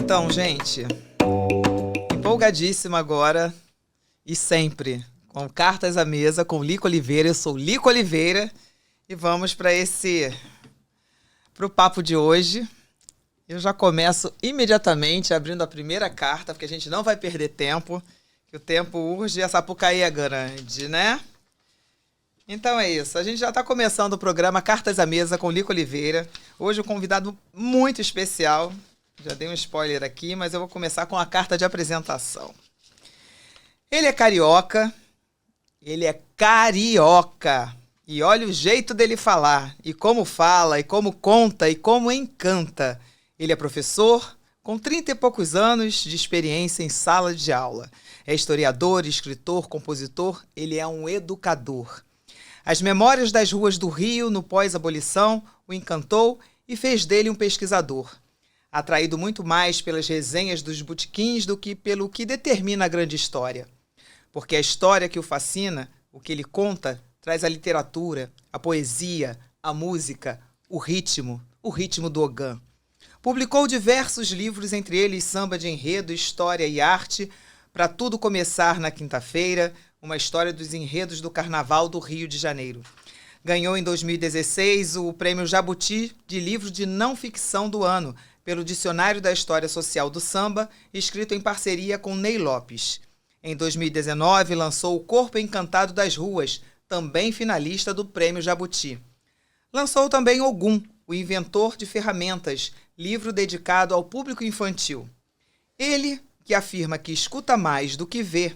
Então, gente, empolgadíssima agora e sempre com Cartas à Mesa com Lico Oliveira. Eu sou Lico Oliveira e vamos para o papo de hoje. Eu já começo imediatamente abrindo a primeira carta, porque a gente não vai perder tempo, que o tempo urge e a Sapucaí é grande, né? Então é isso, a gente já está começando o programa Cartas à Mesa com Lico Oliveira. Hoje um convidado muito especial, já dei um spoiler aqui, mas eu vou começar com a carta de apresentação. Ele é carioca, e olha o jeito dele falar, e como fala, e como conta, e como encanta. Ele é professor, com 30 e poucos anos de experiência em sala de aula. É historiador, escritor, compositor, ele é um educador. As memórias das ruas do Rio, no pós-abolição, o encantou e fez dele um pesquisador. Atraído muito mais pelas resenhas dos botequins do que pelo que determina a grande história. Porque a história que o fascina, o que ele conta, traz a literatura, a poesia, a música, o ritmo do Ogã. Publicou diversos livros, entre eles Samba de Enredo, História e Arte, Para Tudo Começar na Quinta-feira, uma história dos enredos do Carnaval do Rio de Janeiro. Ganhou em 2016 o Prêmio Jabuti de Livro de Não Ficção do Ano, pelo Dicionário da História Social do Samba, escrito em parceria com Ney Lopes. Em 2019, lançou O Corpo Encantado das Ruas, também finalista do Prêmio Jabuti. Lançou também Ogum, o Inventor de Ferramentas, livro dedicado ao público infantil. Ele, que afirma que escuta mais do que vê.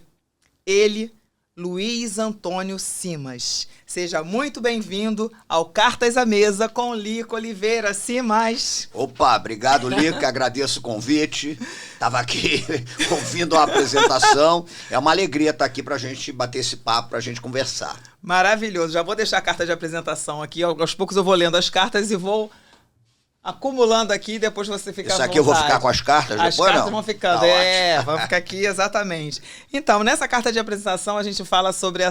Ele, Luiz Antônio Simas. Seja muito bem-vindo ao Cartas à Mesa com Lico Oliveira. Simas. Opa, obrigado, Lico, agradeço o convite. Estava aqui ouvindo a apresentação. É uma alegria estar aqui para a gente bater esse papo, para a gente conversar. Maravilhoso. Já vou deixar a carta de apresentação aqui. Aos poucos eu vou lendo as cartas e vou acumulando aqui, depois você fica à vontade. Isso aqui eu vou ficar com as cartas depois, não? As cartas vão ficando, vão ficar aqui, exatamente. Então, nessa carta de apresentação, a gente fala sobre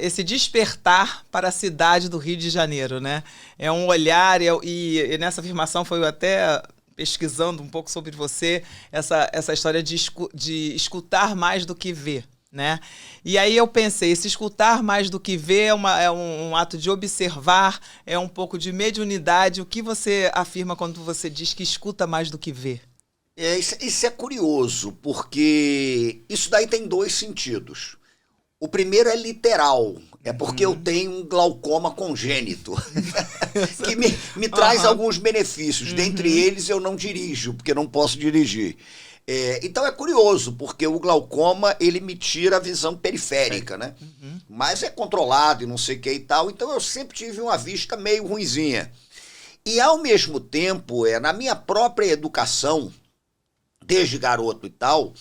esse despertar para a cidade do Rio de Janeiro, né? É um olhar, e nessa afirmação foi eu até pesquisando um pouco sobre você, essa história de escutar mais do que ver, né? E aí eu pensei, se escutar mais do que ver é um ato de observar, é um pouco de mediunidade. O que você afirma quando você diz que escuta mais do que vê? Isso é curioso, porque isso daí tem dois sentidos. O primeiro é literal, é porque eu tenho um glaucoma congênito, que me traz alguns benefícios. Dentre eles, eu não dirijo, porque não posso dirigir. Então é curioso, porque o glaucoma, ele me tira a visão periférica, né? Mas é controlado e não sei o que e tal, então eu sempre tive uma vista meio ruinzinha. E ao mesmo tempo, na minha própria educação, desde garoto e tal,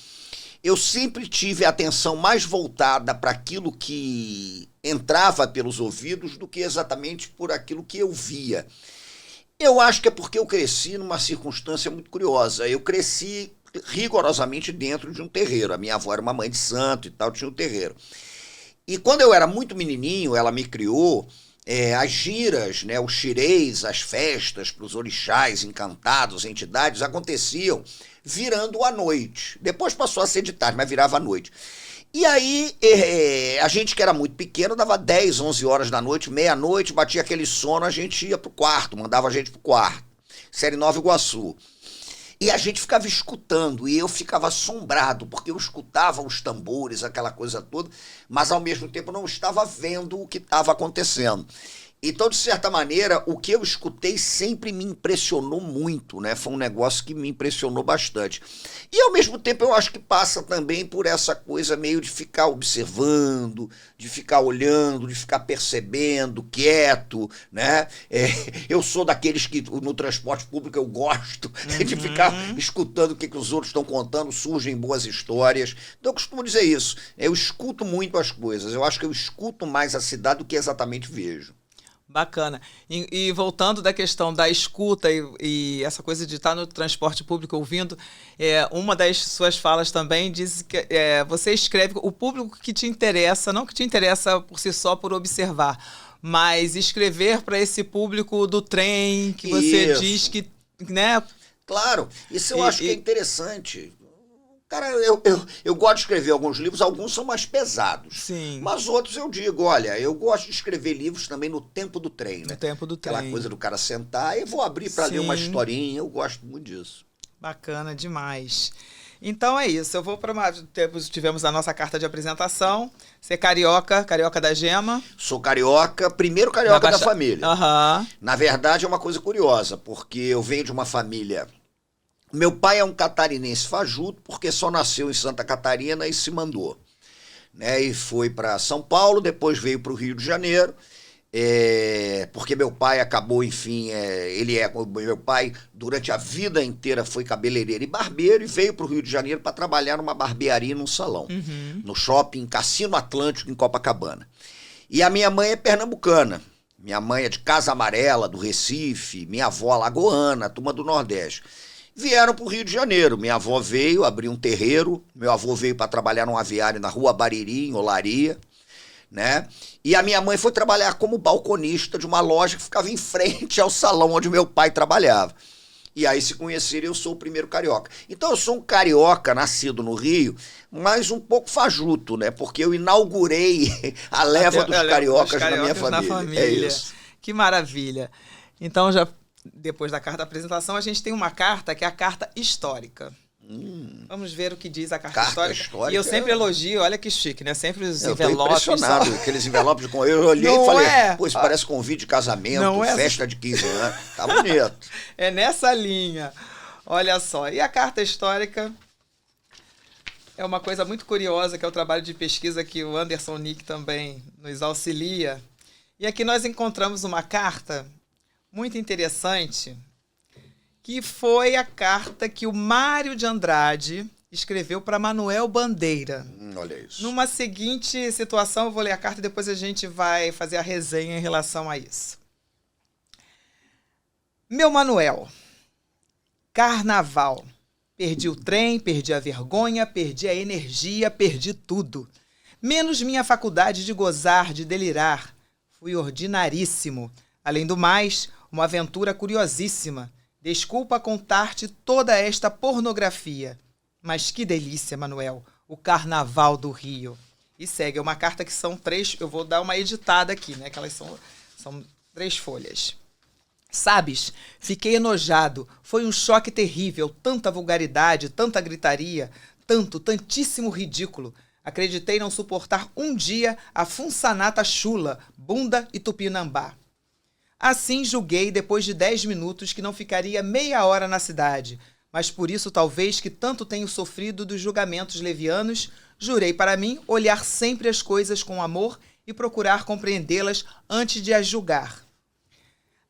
eu sempre tive a atenção mais voltada para aquilo que entrava pelos ouvidos do que exatamente por aquilo que eu via. Eu acho que é porque eu cresci numa circunstância muito curiosa. Eu cresci rigorosamente dentro de um terreiro. A minha avó era uma mãe de santo e tal, tinha um terreiro. E quando eu era muito menininho, ela me criou, as giras, né, os xirês, as festas para os orixás, encantados, entidades, aconteciam virando à noite. Depois passou a ser de tarde, mas virava à noite. E aí, a gente que era muito pequeno, dava 10, 11 horas da noite, meia-noite, batia aquele sono, a gente ia pro quarto, mandava a gente pro quarto. Série Nova Iguaçu. E a gente ficava escutando, e eu ficava assombrado, porque eu escutava os tambores, aquela coisa toda, mas ao mesmo tempo não estava vendo o que estava acontecendo. Então, de certa maneira, o que eu escutei sempre me impressionou muito, né? Foi um negócio que me impressionou bastante. E, ao mesmo tempo, eu acho que passa também por essa coisa meio de ficar observando, de ficar olhando, de ficar percebendo, quieto, né? Eu sou daqueles que, no transporte público, eu gosto de ficar escutando o que os outros estão contando, surgem boas histórias. Então, eu costumo dizer isso. Eu escuto muito as coisas. Eu acho que eu escuto mais a cidade do que exatamente vejo. Bacana. E voltando da questão da escuta e essa coisa de estar no transporte público ouvindo, uma das suas falas também diz que você escreve o público que te interessa, não que te interessa por si só por observar, mas escrever para esse público do trem que você diz que, né? Claro, isso eu acho que é interessante. Cara, eu gosto de escrever alguns livros, alguns são mais pesados. Sim. Mas outros eu digo, olha, eu gosto de escrever livros também no tempo do trem, né? No tempo do trem. Aquela coisa do cara sentar e vou abrir para ler uma Sim. historinha, eu gosto muito disso. Bacana demais. Então é isso, eu vou para uma... Tivemos a nossa carta de apresentação. Você é carioca, carioca da Gema. Sou carioca, primeiro carioca da família. Aham. Na verdade é uma coisa curiosa, porque eu venho de uma família... Meu pai é um catarinense fajuto, porque só nasceu em Santa Catarina e se mandou. Né? E foi para São Paulo, depois veio para o Rio de Janeiro, porque meu pai acabou, enfim, meu pai durante a vida inteira foi cabeleireiro e barbeiro e veio para o Rio de Janeiro para trabalhar numa barbearia, num salão, no shopping Cassino Atlântico, em Copacabana. E a minha mãe é pernambucana. Minha mãe é de Casa Amarela, do Recife, minha avó alagoana, turma do Nordeste. Vieram para o Rio de Janeiro. Minha avó veio abrir um terreiro, meu avô veio para trabalhar num aviário na Rua Bariri, em Olaria, né? E a minha mãe foi trabalhar como balconista de uma loja que ficava em frente ao salão onde meu pai trabalhava. E aí se conheceram, eu sou o primeiro carioca. Então eu sou um carioca nascido no Rio, mas um pouco fajuto, né? Porque eu inaugurei a leva dos cariocas na minha família. É isso. Que maravilha. Então já... Depois da carta da apresentação, a gente tem uma carta que é a carta histórica. Vamos ver o que diz a carta histórica. E eu sempre elogio, olha que chique, né? Sempre os envelopes. Eu tô impressionado, aqueles envelopes com... Eu olhei e falei, pô, isso parece convite de casamento, festa de 15 anos. Tá bonito. É nessa linha. Olha só. E a carta histórica é uma coisa muito curiosa, que é o trabalho de pesquisa que o Anderson Nick também nos auxilia. E aqui nós encontramos uma carta muito interessante, que foi a carta que o Mário de Andrade escreveu para Manuel Bandeira. Olha isso. Numa seguinte situação, eu vou ler a carta e depois a gente vai fazer a resenha em relação a isso. Meu Manuel, carnaval. Perdi o trem, perdi a vergonha, perdi a energia, perdi tudo. Menos minha faculdade de gozar, de delirar. Fui ordinaríssimo. Além do mais, uma aventura curiosíssima. Desculpa contar-te toda esta pornografia. Mas que delícia, Manuel, o Carnaval do Rio. E segue, é uma carta que são 3, eu vou dar uma editada aqui, né? Que elas são 3 folhas. Sabes, fiquei enojado. Foi um choque terrível, tanta vulgaridade, tanta gritaria, tantíssimo ridículo. Acreditei não suportar um dia a funçanata chula, bunda e tupinambá. Assim julguei, depois de 10 minutos, que não ficaria meia hora na cidade, mas por isso talvez que tanto tenho sofrido dos julgamentos levianos, jurei para mim olhar sempre as coisas com amor e procurar compreendê-las antes de as julgar.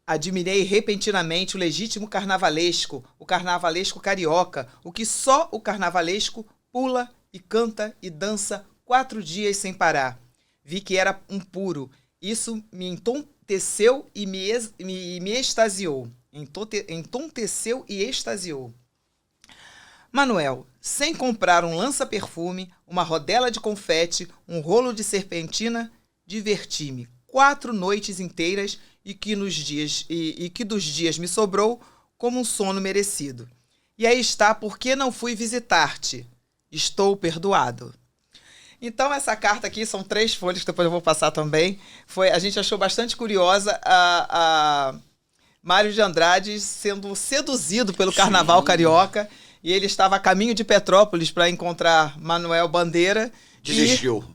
Admirei repentinamente o legítimo carnavalesco, o carnavalesco carioca, o que só o carnavalesco pula e canta e dança 4 dias sem parar. Vi que era um puro. Isso me entonteceu e me extasiou. Entonteceu e extasiou. Manuel, sem comprar um lança-perfume, uma rodela de confete, um rolo de serpentina, diverti-me 4 noites inteiras e que dos dias me sobrou como um sono merecido. E aí está porque não fui visitar-te. Estou perdoado. Então, essa carta aqui, são 3 folhas, que depois eu vou passar também. A gente achou bastante curiosa a Mário de Andrade sendo seduzido pelo Carnaval Carioca. E ele estava a caminho de Petrópolis para encontrar Manuel Bandeira. Desistiu.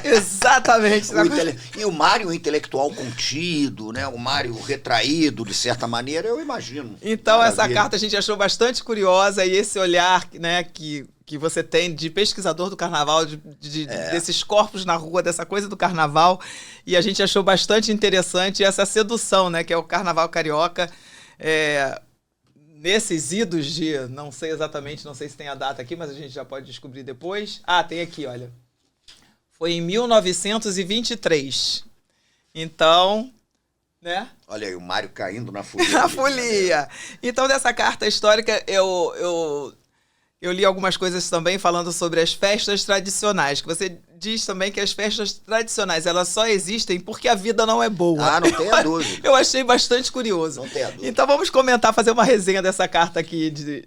Exatamente. E o Mário, o intelectual contido, né? O Mário retraído, de certa maneira, eu imagino. Então, essa carta a gente achou bastante curiosa. E esse olhar, né, que você tem de pesquisador do carnaval, desses corpos na rua, dessa coisa do carnaval. E a gente achou bastante interessante essa sedução, né, que é o carnaval carioca. Nesses idos de, não sei exatamente, não sei se tem a data aqui, mas a gente já pode descobrir depois. Ah, tem aqui, olha. Foi em 1923. Então, né? Olha aí, o Mário caindo na folia. Na folia. Então, dessa carta histórica, eu Eu li algumas coisas também falando sobre as festas tradicionais, que você diz também que as festas tradicionais, elas só existem porque a vida não é boa. Ah, não tenha dúvida. Eu achei bastante curioso. Não tenha dúvida. Então vamos comentar, fazer uma resenha dessa carta aqui de...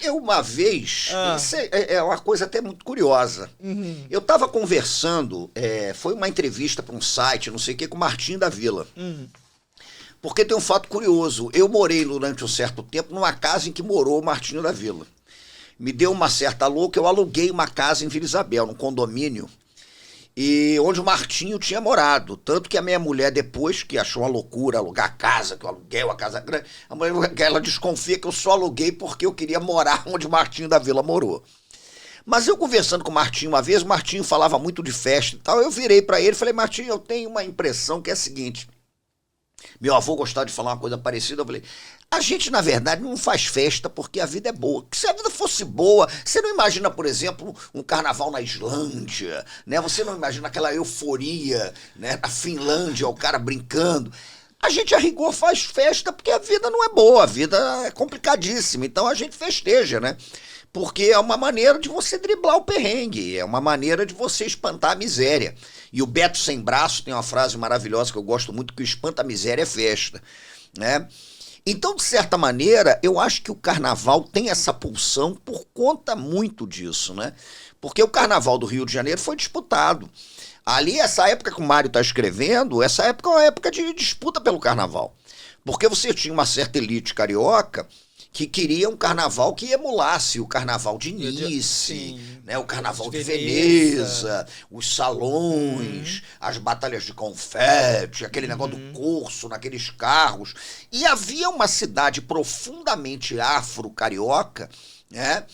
Eu uma vez, isso é uma coisa até muito curiosa. Uhum. Eu estava conversando, foi uma entrevista para um site, não sei o que, com o Martinho da Vila. Porque tem um fato curioso. Eu morei durante um certo tempo numa casa em que morou o Martinho da Vila. Me deu uma certa louca, eu aluguei uma casa em Vila Isabel, num condomínio, e onde o Martinho tinha morado. Tanto que a minha mulher, depois que achou uma loucura alugar a casa, que eu aluguei uma casa grande, a mulher, ela desconfia que eu só aluguei porque eu queria morar onde o Martinho da Vila morou. Mas eu conversando com o Martinho uma vez, o Martinho falava muito de festa e tal, eu virei para ele e falei, Martinho, eu tenho uma impressão que é a seguinte... Meu avô gostava de falar uma coisa parecida, eu falei, a gente, na verdade, não faz festa porque a vida é boa. Porque se a vida fosse boa, você não imagina, por exemplo, um carnaval na Islândia, né? Você não imagina aquela euforia, né? Na Finlândia, o cara brincando. A gente, a rigor, faz festa porque a vida não é boa, a vida é complicadíssima, então a gente festeja, né? Porque é uma maneira de você driblar o perrengue, é uma maneira de você espantar a miséria. E o Beto Sem Braço tem uma frase maravilhosa que eu gosto muito, que o espanta a miséria é festa, né? Então, de certa maneira, eu acho que o carnaval tem essa pulsão por conta muito disso, né? Porque o carnaval do Rio de Janeiro foi disputado. Ali, essa época que o Mário está escrevendo, essa época é uma época de disputa pelo carnaval. Porque você tinha uma certa elite carioca que queria um carnaval que emulasse o carnaval de Nice, né, o carnaval de Veneza, os salões, as batalhas de confete, aquele negócio do curso, naqueles carros. E havia uma cidade profundamente afro-carioca, né,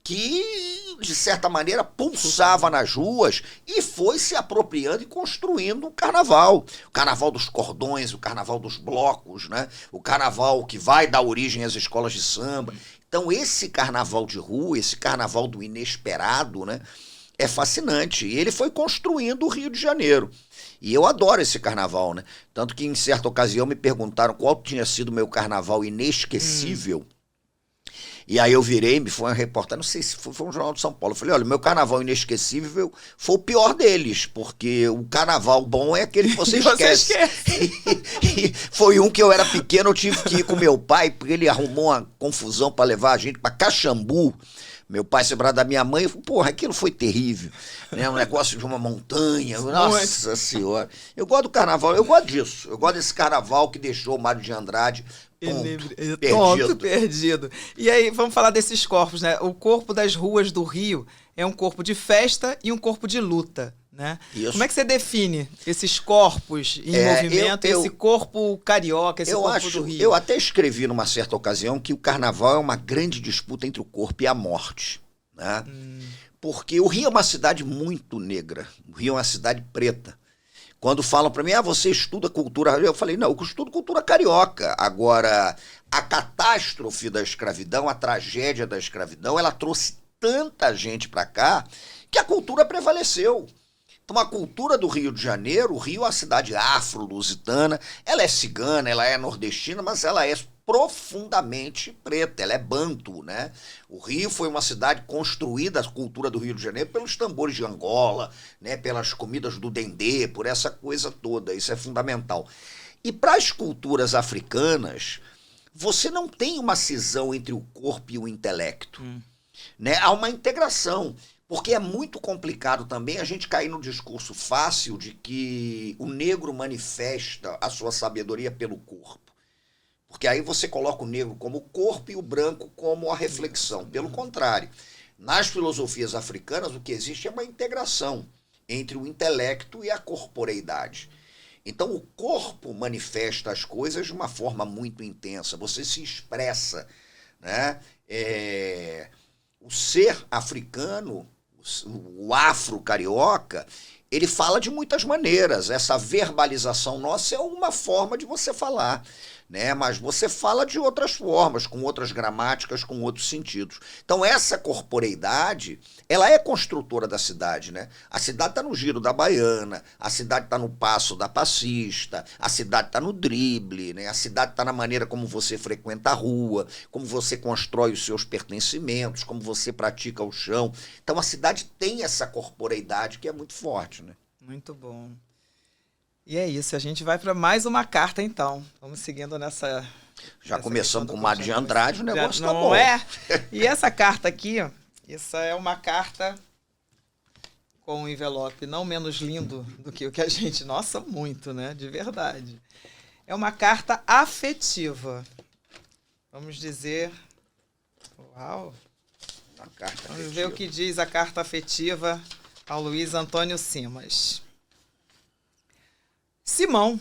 que, de certa maneira, pulsava nas ruas e foi se apropriando e construindo um carnaval. O carnaval dos cordões, o carnaval dos blocos, né? O carnaval que vai dar origem às escolas de samba. Então, esse carnaval de rua, esse carnaval do inesperado, né? É fascinante. E ele foi construindo o Rio de Janeiro. E eu adoro esse carnaval, né? Tanto que, em certa ocasião, me perguntaram qual tinha sido o meu carnaval inesquecível. E aí eu virei, me foi uma reportagem, não sei se foi um jornal de São Paulo. Eu falei, olha, o meu carnaval inesquecível foi o pior deles, porque o carnaval bom é aquele que você esquece. E foi um que eu era pequeno, eu tive que ir com meu pai, porque ele arrumou uma confusão para levar a gente para Caxambu. Meu pai separado da minha mãe, eu falei, porra, aquilo foi terrível, né? Um negócio de uma montanha, nossa senhora. Eu gosto do carnaval, eu gosto disso. Eu gosto desse carnaval que deixou o Mário de Andrade perdido. E aí, vamos falar desses corpos, né? O corpo das ruas do Rio é um corpo de festa e um corpo de luta, né? Isso. Como é que você define esses corpos em movimento, esse corpo carioca, esse corpo do Rio? Eu até escrevi numa certa ocasião que o carnaval é uma grande disputa entre o corpo e a morte, né? Porque o Rio é uma cidade muito negra, o Rio é uma cidade preta. Quando falam para mim, você estuda cultura, eu falei, não, eu estudo cultura carioca. Agora, a catástrofe da escravidão, a tragédia da escravidão, ela trouxe tanta gente para cá que a cultura prevaleceu. Então, a cultura do Rio de Janeiro, o Rio é uma cidade afro-lusitana, ela é cigana, ela é nordestina, mas ela é profundamente preta, ela é banto, né? O Rio foi uma cidade construída, a cultura do Rio de Janeiro, pelos tambores de Angola, né? Pelas comidas do dendê, por essa coisa toda, isso é fundamental. E para as culturas africanas, você não tem uma cisão entre o corpo e o intelecto, né? Há uma integração. Porque é muito complicado também a gente cair no discurso fácil de que o negro manifesta a sua sabedoria pelo corpo. Porque aí você coloca o negro como corpo e o branco como a reflexão. Pelo contrário, nas filosofias africanas o que existe é uma integração entre o intelecto e a corporeidade. Então o corpo manifesta as coisas de uma forma muito intensa. Você se expressa, né? O ser africano, o afro-carioca, ele fala de muitas maneiras. Essa verbalização nossa é uma forma de você falar, né? Mas você fala de outras formas, com outras gramáticas, com outros sentidos. Então essa corporeidade, ela é construtora da cidade, né? A cidade está no giro da baiana, a cidade está no passo da passista, a cidade está no drible, né? A cidade está na maneira como você frequenta a rua, como você constrói os seus pertencimentos, como você pratica o chão. Então a cidade tem essa corporeidade que é muito forte, né? Muito bom. E é isso, a gente vai para mais uma carta então. Vamos seguindo nessa... Já começamos com o Mário de Andrade, o negócio tá bom. Não é? E essa carta aqui, ó, essa é uma carta com um envelope não menos lindo do que o que a gente... Nossa, muito, né? De verdade. É uma carta afetiva. Vamos dizer... Uau! Vamos ver o que diz a carta afetiva ao Luiz Antônio Simas. Simão,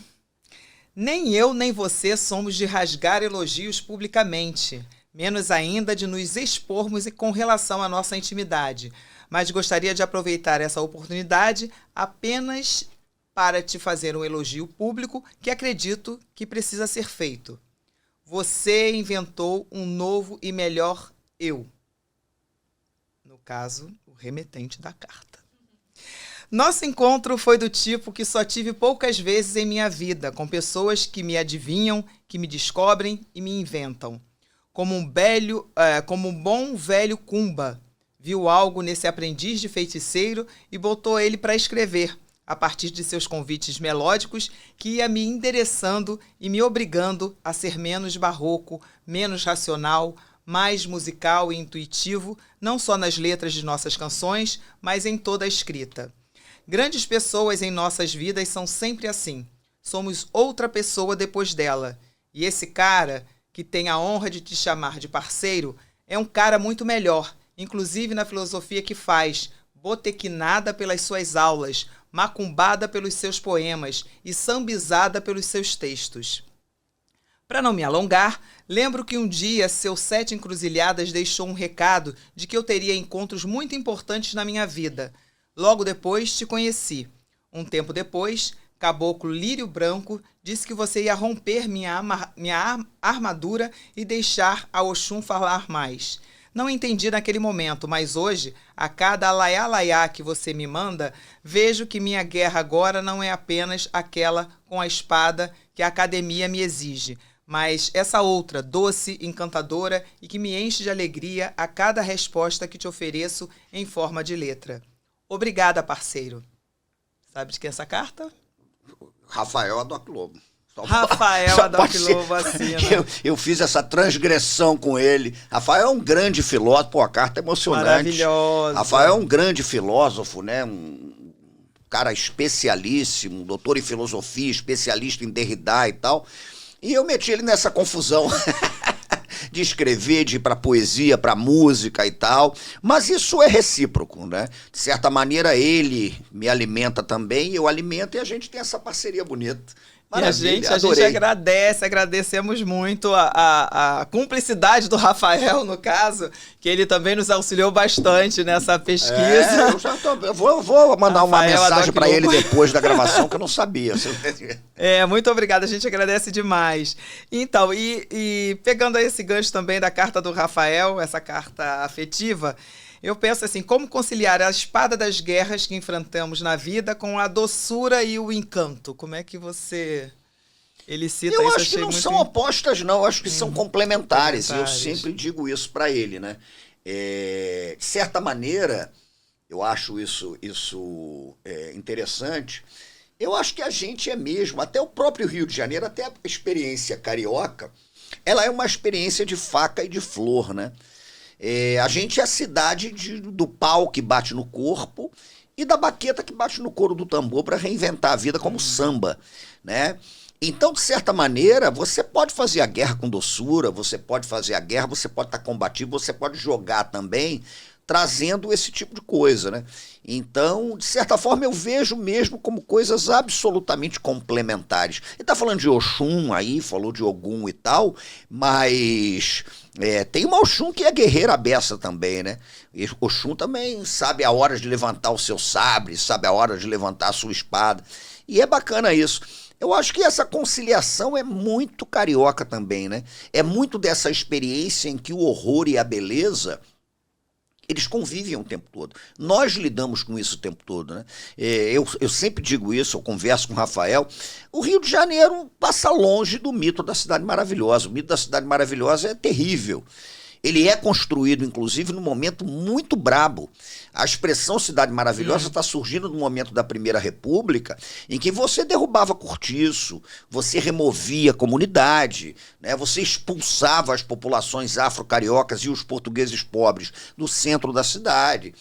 nem eu nem você somos de rasgar elogios publicamente, menos ainda de nos expormos com relação à nossa intimidade, mas gostaria de aproveitar essa oportunidade apenas para te fazer um elogio público que acredito que precisa ser feito. Você inventou um novo e melhor eu. No caso, o remetente da carta. Nosso encontro foi do tipo que só tive poucas vezes em minha vida, com pessoas que me adivinham, que me descobrem e me inventam. Como um bom velho Cumba, viu algo nesse aprendiz de feiticeiro e botou ele para escrever, a partir de seus convites melódicos, que ia me endereçando e me obrigando a ser menos barroco, menos racional, mais musical e intuitivo, não só nas letras de nossas canções, mas em toda a escrita. Grandes pessoas em nossas vidas são sempre assim. Somos outra pessoa depois dela. E esse cara, que tem a honra de te chamar de parceiro, é um cara muito melhor, inclusive na filosofia que faz, botequinada pelas suas aulas, macumbada pelos seus poemas e sambizada pelos seus textos. Para não me alongar, lembro que um dia seu Sete Encruzilhadas deixou um recado de que eu teria encontros muito importantes na minha vida. Logo depois te conheci. Um tempo depois, Caboclo Lírio Branco disse que você ia romper minha armadura e deixar a Oxum falar mais. Não entendi naquele momento, mas hoje, a cada alaiá-alaiá que você me manda, vejo que minha guerra agora não é apenas aquela com a espada que a academia me exige, mas essa outra, doce, encantadora e que me enche de alegria a cada resposta que te ofereço em forma de letra. Obrigada, parceiro. Sabe de quem é essa carta? Rafael Adoc Lobo. Rafael Adoc Lobo assina. Eu fiz essa transgressão com ele. Rafael é um grande filósofo. Pô, a carta é emocionante. Maravilhosa. Rafael é um grande filósofo, né? Um cara especialíssimo, doutor em filosofia, especialista em Derrida e tal. E eu meti ele nessa confusão de escrever, de ir para poesia, para música e tal, mas isso é recíproco, né? De certa maneira ele me alimenta também, eu alimento e a gente tem essa parceria bonita. Maravilha, a gente agradecemos muito a cumplicidade do Rafael, no caso, que ele também nos auxiliou bastante nessa pesquisa. Eu vou mandar Rafael, uma mensagem para ele depois da gravação, que eu não sabia. Muito obrigado, a gente agradece demais. Então, e pegando esse gancho também da carta do Rafael, essa carta afetiva, eu penso assim, como conciliar a espada das guerras que enfrentamos na vida com a doçura e o encanto? Como é que você... Ele cita eu isso, acho que não são opostas, não. Eu acho que são complementares. Eu sempre digo isso para ele, né? De certa maneira, eu acho isso interessante. Eu acho que a gente é mesmo, até o próprio Rio de Janeiro, até a experiência carioca, ela é uma experiência de faca e de flor, né? A gente é a cidade do pau que bate no corpo e da baqueta que bate no couro do tambor para reinventar a vida como samba, né? Então, de certa maneira, você pode fazer a guerra com doçura, você pode fazer a guerra, você pode estar combativo, você pode jogar também trazendo esse tipo de coisa, né? Então, de certa forma, eu vejo mesmo como coisas absolutamente complementares. Ele está falando de Oxum aí, falou de Ogum e tal, mas tem uma Oxum que é guerreira beça também, né? E Oxum também sabe a hora de levantar o seu sabre, sabe a hora de levantar a sua espada. E é bacana isso. Eu acho que essa conciliação é muito carioca também, né? É muito dessa experiência em que o horror e a beleza, eles convivem o tempo todo. Nós lidamos com isso o tempo todo, né? Eu sempre digo isso, eu converso com o Rafael. O Rio de Janeiro passa longe do mito da Cidade Maravilhosa. O mito da Cidade Maravilhosa é terrível. Ele é construído, inclusive, num momento muito brabo. A expressão Cidade Maravilhosa está surgindo no momento da Primeira República, em que você derrubava cortiço, você removia comunidade, né? Você expulsava as populações afro-cariocas e os portugueses pobres do centro da cidade.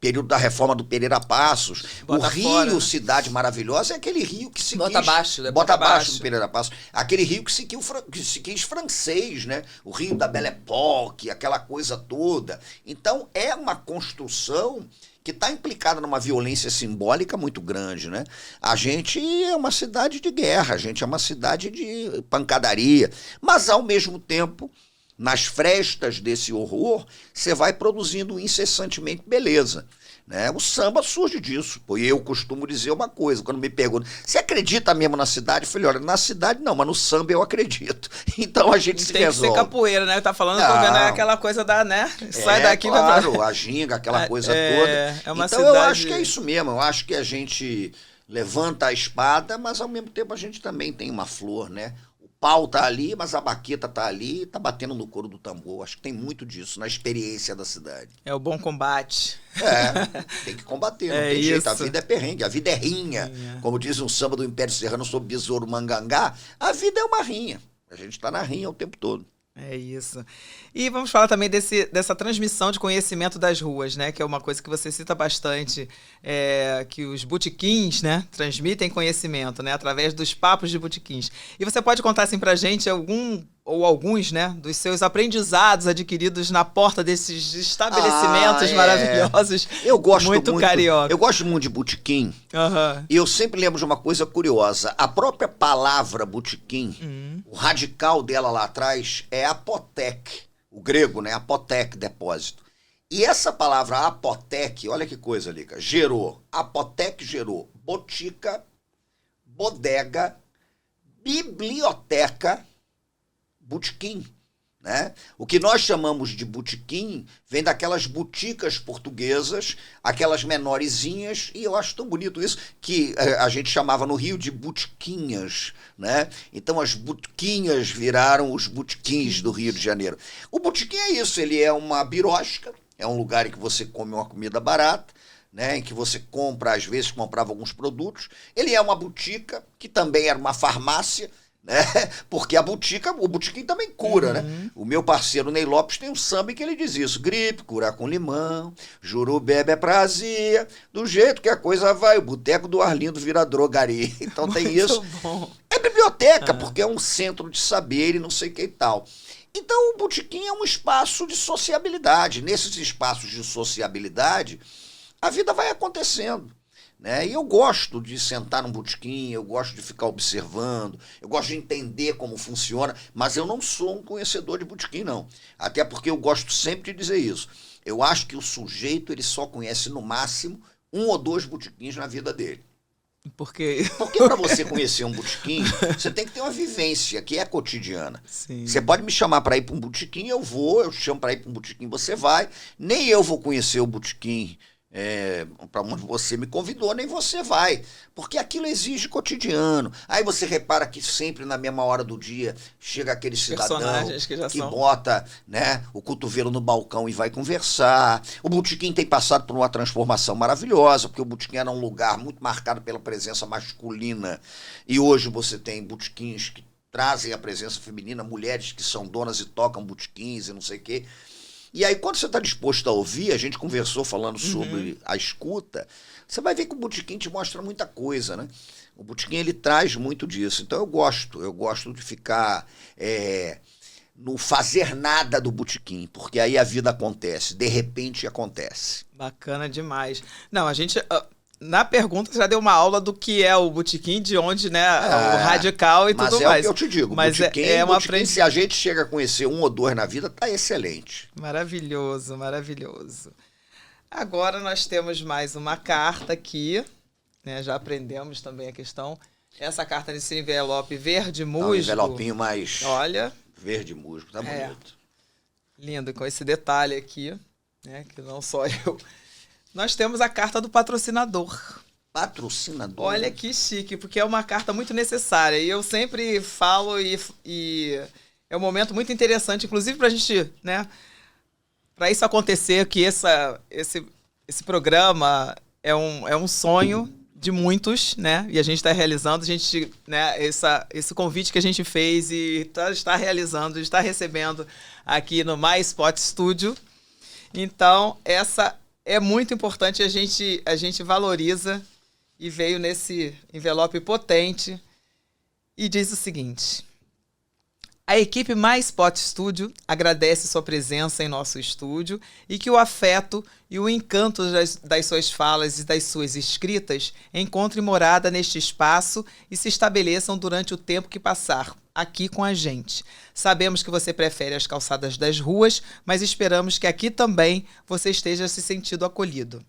Período da reforma do Pereira Passos. Bota o Rio, fora, né? Cidade Maravilhosa, é aquele rio que se Bota quis... abaixo, né? Bota abaixo do Pereira Passos. Aquele rio que se quis francês, né? O Rio da Belle Époque, aquela coisa toda. Então, é uma construção que está implicada numa violência simbólica muito grande, né? A gente é uma cidade de guerra, a gente é uma cidade de pancadaria. Mas, ao mesmo tempo, nas frestas desse horror, você vai produzindo incessantemente beleza, né? O samba surge disso. Pô, e eu costumo dizer uma coisa, quando me perguntam, você acredita mesmo na cidade? Eu falei, olha, na cidade não, mas no samba eu acredito. Então a gente se Tem que resolve. ser capoeira, né? Tá falando, tô vendo aquela coisa da, né? Sai daqui, claro, vai a ginga, aquela coisa é toda. uma Então cidade... eu acho que é isso mesmo, eu acho que a gente levanta a espada, mas ao mesmo tempo a gente também tem uma flor, né? O pau tá ali, mas a baqueta tá ali e tá batendo no couro do tambor. Acho que tem muito disso na experiência da cidade. É o bom combate. Tem que combater, não É tem jeito. A isso. vida é perrengue, a vida é rinha. Como diz um samba do Império Serrano sobre Besouro Mangangá, a vida é uma rinha. A gente tá na rinha o tempo todo. É isso. E vamos falar também dessa transmissão de conhecimento das ruas, né? Que é uma coisa que você cita bastante, que os botequins, né, transmitem conhecimento, né, através dos papos de botequins. E você pode contar assim pra gente alguns, né, dos seus aprendizados adquiridos na porta desses estabelecimentos maravilhosos. Eu gosto muito carioca. Eu gosto muito de botequim. Uhum. E eu sempre lembro de uma coisa curiosa. A própria palavra botequim, o radical dela lá atrás é apotek, o grego, né? Apotek, depósito. E essa palavra apotek, olha que coisa, Lica, apotek gerou botica, bodega, biblioteca, botequim, né? O que nós chamamos de botequim vem daquelas boticas portuguesas, aquelas menorzinhas, e eu acho tão bonito isso, que a gente chamava no Rio de botequinhas, né? Então as botequinhas viraram os botequins do Rio de Janeiro. O botequim é isso, ele é uma birosca, é um lugar em que você come uma comida barata, né, em que você compra, às vezes comprava alguns produtos. Ele é uma botica, que também era uma farmácia, né? Porque o botequim também cura, né? O meu parceiro Ney Lopes tem um samba em que ele diz isso: gripe, curar com limão, juru bebe é prazer, do jeito que a coisa vai, o boteco do Arlindo vira drogaria. Então tem isso. Bom. É biblioteca, porque é um centro de saber e não sei o que e tal. Então o botequim é um espaço de sociabilidade. Nesses espaços de sociabilidade, a vida vai acontecendo, né? E eu gosto de sentar num botequim, eu gosto de ficar observando, eu gosto de entender como funciona, mas eu não sou um conhecedor de botequim, não. Até porque eu gosto sempre de dizer isso. Eu acho que o sujeito ele só conhece no máximo 1 ou 2 botequins na vida dele. Porque para você conhecer um botequim, você tem que ter uma vivência que é cotidiana. Sim. Você pode me chamar para ir para um botequim, eu vou, eu te chamo para ir para um botequim, você vai. Nem eu vou conhecer o botequim para onde você me convidou, nem você vai, porque aquilo exige cotidiano. Aí você repara que sempre na mesma hora do dia chega aquele cidadão que bota, né, o cotovelo no balcão e vai conversar. O botequim tem passado por uma transformação maravilhosa, porque o botequim era um lugar muito marcado pela presença masculina, e hoje você tem botequins que trazem a presença feminina, mulheres que são donas e tocam botequins e não sei o quê. E aí, quando você está disposto a ouvir, a gente conversou falando sobre a escuta, você vai ver que o botequim te mostra muita coisa, né? O botequim, ele traz muito disso. Então, eu gosto de ficar no fazer nada do botequim, porque aí a vida acontece, de repente acontece. Bacana demais. Não, a gente, na pergunta, já deu uma aula do que é o botequim, de onde, né, o radical e tudo mais. Mas é o que eu te digo, mas botequim, se a gente chega a conhecer um ou dois na vida, tá excelente. Maravilhoso, maravilhoso. Agora nós temos mais uma carta aqui, né, já aprendemos também a questão. Essa carta nesse envelope verde musgo. Um envelopinho mais... Olha... Verde musgo, tá bonito. Lindo, com esse detalhe aqui, né, que não só eu. Nós temos a carta do patrocinador. Patrocinador? Olha que chique, porque é uma carta muito necessária. E eu sempre falo e é um momento muito interessante, inclusive para a gente, né, para isso acontecer, que esse programa é um sonho de muitos, né? E a gente está realizando, né, esse convite que a gente fez e está realizando, está recebendo aqui no My Spot Studio. Então, essa é muito importante, a gente valoriza, e veio nesse envelope potente e diz o seguinte: a equipe My Spot Studio agradece sua presença em nosso estúdio e que o afeto e o encanto das suas falas e das suas escritas encontrem morada neste espaço e se estabeleçam durante o tempo que passar aqui com a gente. Sabemos que você prefere as calçadas das ruas, mas esperamos que aqui também você esteja se sentindo acolhido.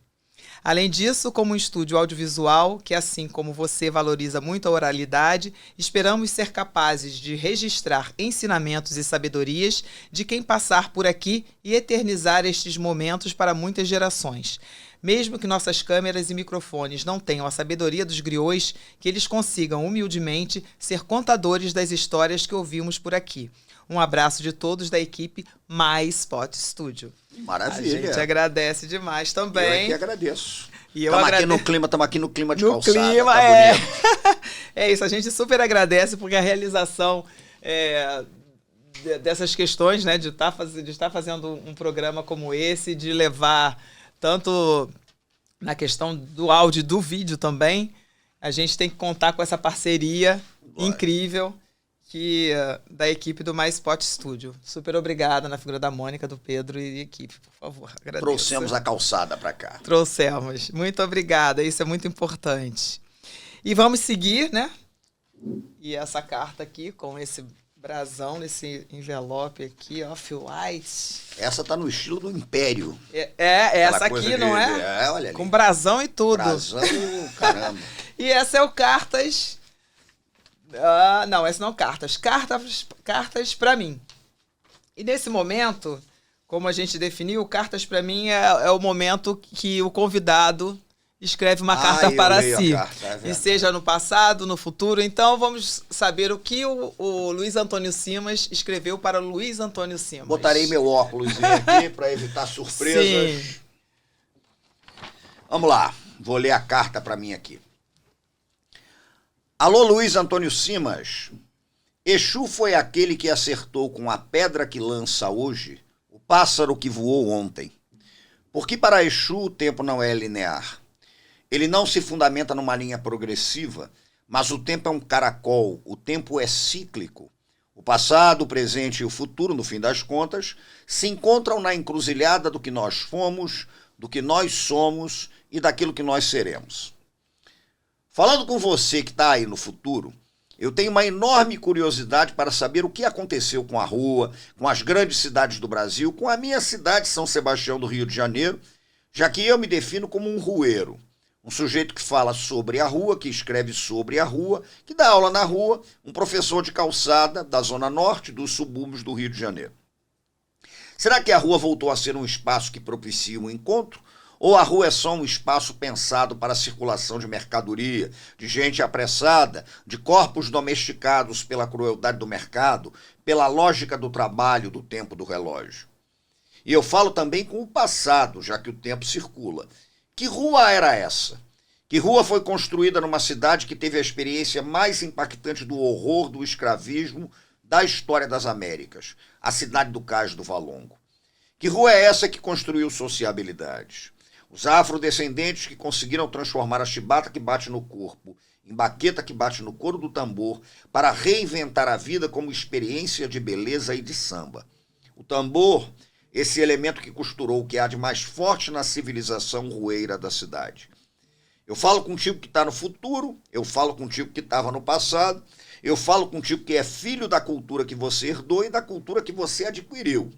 Além disso, como um estúdio audiovisual, que assim como você valoriza muito a oralidade, esperamos ser capazes de registrar ensinamentos e sabedorias de quem passar por aqui e eternizar estes momentos para muitas gerações. Mesmo que nossas câmeras e microfones não tenham a sabedoria dos griots, que eles consigam humildemente ser contadores das histórias que ouvimos por aqui. Um abraço de todos da equipe My Spot Studio. Maravilha. A gente agradece demais também. Eu é que agradeço. Estamos aqui no clima de calçada. Clima, tá bonito. É isso, a gente super agradece porque a realização dessas questões, né, de estar fazendo um programa como esse, de levar tanto na questão do áudio e do vídeo também, a gente tem que contar com essa parceria incrível da equipe do My Spot Studio. Super obrigada na figura da Mônica, do Pedro e equipe, por favor. Agradeço. Trouxemos a calçada para cá. Trouxemos. Muito obrigada, isso é muito importante. E vamos seguir, né? E essa carta aqui, com esse brasão, nesse envelope aqui, off-white. Essa tá no estilo do Império. Essa aqui, não é? Olha ali. Com brasão e tudo. Brasão, caramba. E essa é o Cartas... não, essa não, Cartas para mim. E nesse momento, como a gente definiu, Cartas para mim é o momento que o convidado escreve uma carta para si. E seja no passado, no futuro. Então vamos saber o que o Luiz Antônio Simas escreveu para o Luiz Antônio Simas. Botarei meu óculos aqui para evitar surpresas. Sim. Vamos lá, vou ler a carta para mim aqui. Alô, Luiz Antônio Simas. Exu foi aquele que acertou com a pedra que lança hoje o pássaro que voou ontem. Porque para Exu o tempo não é linear. Ele não se fundamenta numa linha progressiva, mas o tempo é um caracol, o tempo é cíclico. O passado, o presente e o futuro, no fim das contas, se encontram na encruzilhada do que nós fomos, do que nós somos e daquilo que nós seremos. Falando com você que está aí no futuro, eu tenho uma enorme curiosidade para saber o que aconteceu com a rua, com as grandes cidades do Brasil, com a minha cidade, São Sebastião do Rio de Janeiro, já que eu me defino como um rueiro, um sujeito que fala sobre a rua, que escreve sobre a rua, que dá aula na rua, um professor de calçada da Zona Norte dos subúrbios do Rio de Janeiro. Será que a rua voltou a ser um espaço que propicia um encontro? Ou a rua é só um espaço pensado para a circulação de mercadoria, de gente apressada, de corpos domesticados pela crueldade do mercado, pela lógica do trabalho, do tempo do relógio? E eu falo também com o passado, já que o tempo circula. Que rua era essa? Que rua foi construída numa cidade que teve a experiência mais impactante do horror do escravismo da história das Américas, a cidade do Cais do Valongo? Que rua é essa que construiu sociabilidades? Os afrodescendentes que conseguiram transformar a chibata que bate no corpo em baqueta que bate no couro do tambor para reinventar a vida como experiência de beleza e de samba. O tambor, esse elemento que costurou o que há de mais forte na civilização rueira da cidade. Eu falo contigo que está no futuro, eu falo contigo que estava no passado, eu falo contigo que é filho da cultura que você herdou e da cultura que você adquiriu.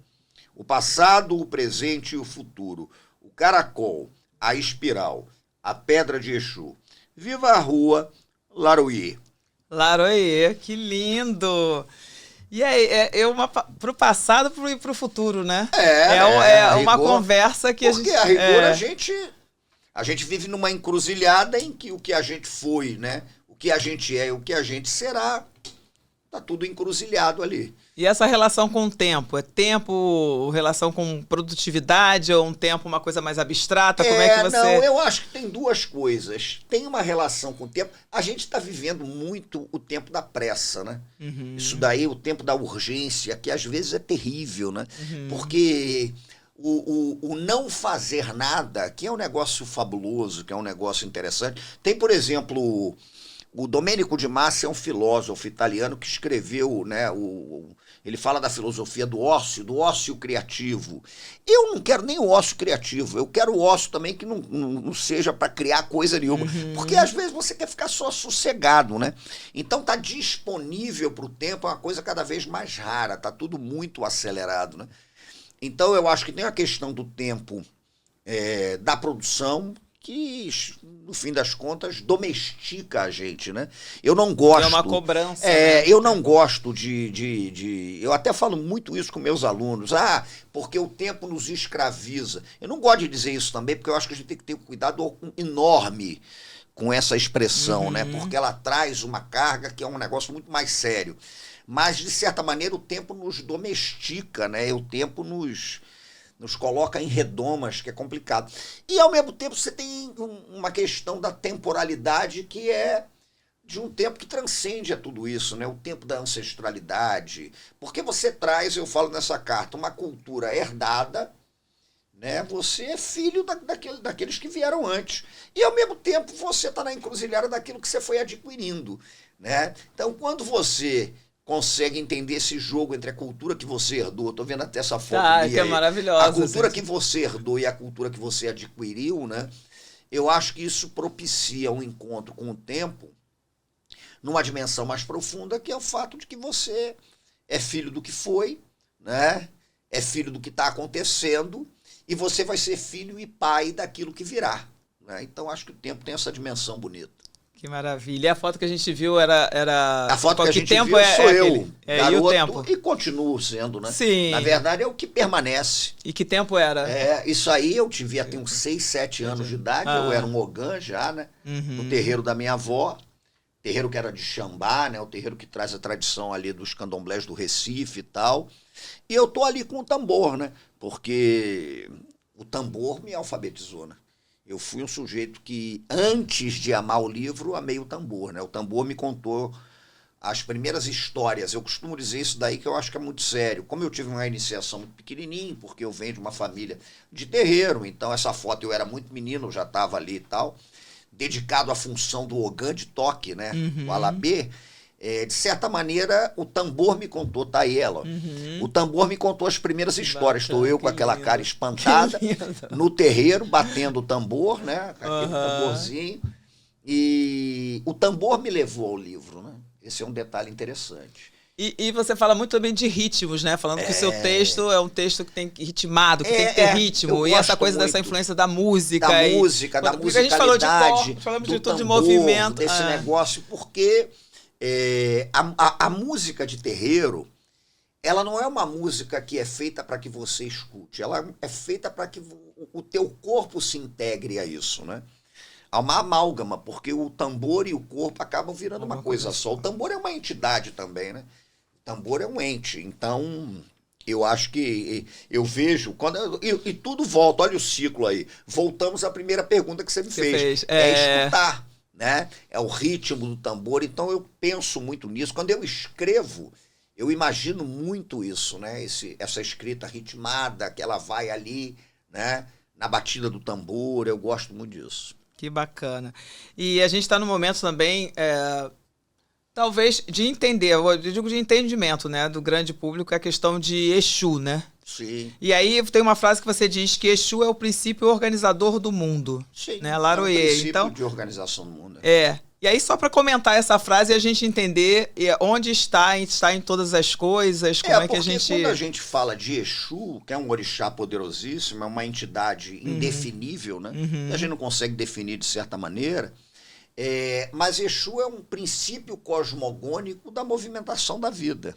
O passado, o presente e o futuro. O caracol, a espiral, a pedra de Exu. Viva a rua, Laroie. Laroie, que lindo! E aí, pro passado e pro futuro, né? É uma conversa que porque a rigor a gente vive numa encruzilhada em que o que a gente foi, né? O que a gente é e o que a gente será, tá tudo encruzilhado ali. E essa relação com o tempo? É tempo, relação com produtividade ou um tempo, uma coisa mais abstrata? Como é que você... Não, eu acho que tem duas coisas. Tem uma relação com o tempo. A gente está vivendo muito o tempo da pressa, né? Uhum. Isso daí, o tempo da urgência, que às vezes é terrível, né? Uhum. Porque o não fazer nada, que é um negócio fabuloso, que é um negócio interessante. Tem, por exemplo... O Domenico de Massa é um filósofo italiano que escreveu, né, ele fala da filosofia do ócio criativo. Eu não quero nem o ócio criativo, eu quero o ócio também que não seja para criar coisa nenhuma. Uhum. Porque às vezes você quer ficar só sossegado, né? Então tá disponível para o tempo, é uma coisa cada vez mais rara, tá tudo muito acelerado, né? Então eu acho que tem a questão do tempo da produção, que, no fim das contas, domestica a gente, né? Eu não gosto... É uma cobrança. Eu não gosto Eu até falo muito isso com meus alunos. Porque o tempo nos escraviza. Eu não gosto de dizer isso também, porque eu acho que a gente tem que ter um cuidado enorme com essa expressão, né? Porque ela traz uma carga que é um negócio muito mais sério. Mas, de certa maneira, o tempo nos domestica, né? O tempo nos coloca em redomas, que é complicado. E, ao mesmo tempo, você tem uma questão da temporalidade que é de um tempo que transcende a tudo isso, né? O tempo da ancestralidade. Porque você traz, eu falo nessa carta, uma cultura herdada, né? Você é filho daqueles que vieram antes. E, ao mesmo tempo, você está na encruzilhada daquilo que você foi adquirindo, né? Então, quando você... consegue entender esse jogo entre a cultura que você herdou. Estou vendo até essa foto que é maravilhosa. A cultura que você herdou e a cultura que você adquiriu, né? Eu acho que isso propicia um encontro com o tempo numa dimensão mais profunda, que é o fato de que você é filho do que foi, né? É filho do que está acontecendo e você vai ser filho e pai daquilo que virá, né? Então, acho que o tempo tem essa dimensão bonita. Que maravilha. E a foto que a gente viu era... A foto que a gente viu sou eu, garoto, e o tempo? E continuo sendo, né? Sim. Na verdade, é o que permanece. E que tempo era? Isso aí eu devia ter uns 6, 7 anos de idade, eu era um ogã já, né? No terreiro da minha avó, terreiro que era de Xambá, né? O terreiro que traz a tradição ali dos candomblés do Recife e tal. E eu tô ali com o tambor, né? Porque o tambor me alfabetizou, né? Eu fui um sujeito que, antes de amar o livro, amei o tambor, né? O tambor me contou as primeiras histórias. Eu costumo dizer isso daí, que eu acho que é muito sério. Como eu tive uma iniciação muito pequenininha, porque eu venho de uma família de terreiro, então essa foto eu era muito menino, eu já estava ali e tal, dedicado à função do ogã de toque, né? O alabê. De certa maneira, o tambor me contou, tá aí ela. O tambor me contou as primeiras histórias. Estou eu com aquela cara espantada, no terreiro, batendo o tambor, né? Aquele tamborzinho. E o tambor me levou ao livro, né? Esse é um detalhe interessante. E você fala muito também de ritmos, né? Falando que o seu texto é um texto que tem ritmado, que tem que ter ritmo. E essa coisa dessa influência da música. Da musicalidade, a gente falou de cor, falamos de tudo, de movimento. Desse negócio, porque... a música de terreiro, ela não é uma música que é feita para que você escute, ela é feita para que o teu corpo se integre a isso, né? Há uma amálgama, porque o tambor e o corpo acabam virando uma coisa só. O tambor é uma entidade também, né? O tambor é um ente, então eu acho que eu vejo, e tudo volta, olha o ciclo aí, voltamos à primeira pergunta que você me fez. É escutar. Né? É o ritmo do tambor, então eu penso muito nisso. Quando eu escrevo, eu imagino muito isso, né? Essa escrita ritmada, que ela vai ali, né? na batida do tambor, eu gosto muito disso. Que bacana. E a gente está no momento também, talvez, de entender, eu digo de entendimento, né, do grande público, a questão de Exu, né? Sim. E aí tem uma frase que você diz que Exu é o princípio organizador do mundo. Sim, né? Laroye. É o princípio então, de organização do mundo. E aí só para comentar essa frase e a gente entender onde está em todas as coisas, como é que a gente... Quando a gente fala de Exu, que é um orixá poderosíssimo, é uma entidade indefinível, né? A gente não consegue definir de certa maneira, mas Exu é um princípio cosmogônico da movimentação da vida.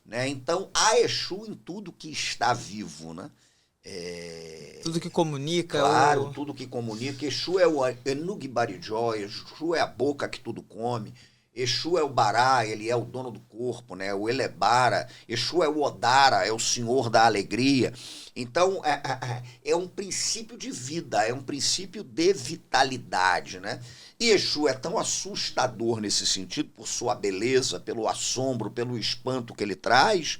Né? Então, há Exu em tudo que está vivo, né? Tudo que comunica. Claro, tudo que comunica. Exu é o Enugbarijó, Exu é a boca que tudo come. Exu é o Bará, ele é o dono do corpo, né? O Elebara. Exu é o Odara, é o senhor da alegria. Então, é um princípio de vida, é um princípio de vitalidade, né? E Exu é tão assustador nesse sentido, por sua beleza, pelo assombro, pelo espanto que ele traz,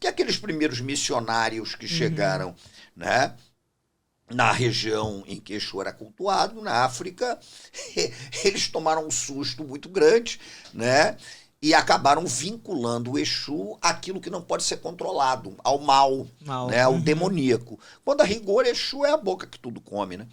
que aqueles primeiros missionários que chegaram, né, na região em que Exu era cultuado, na África, eles tomaram um susto muito grande, né? E acabaram vinculando o Exu àquilo que não pode ser controlado, ao mal. Né? Ao demoníaco. Quando a rigor, Exu é a boca que tudo come, né?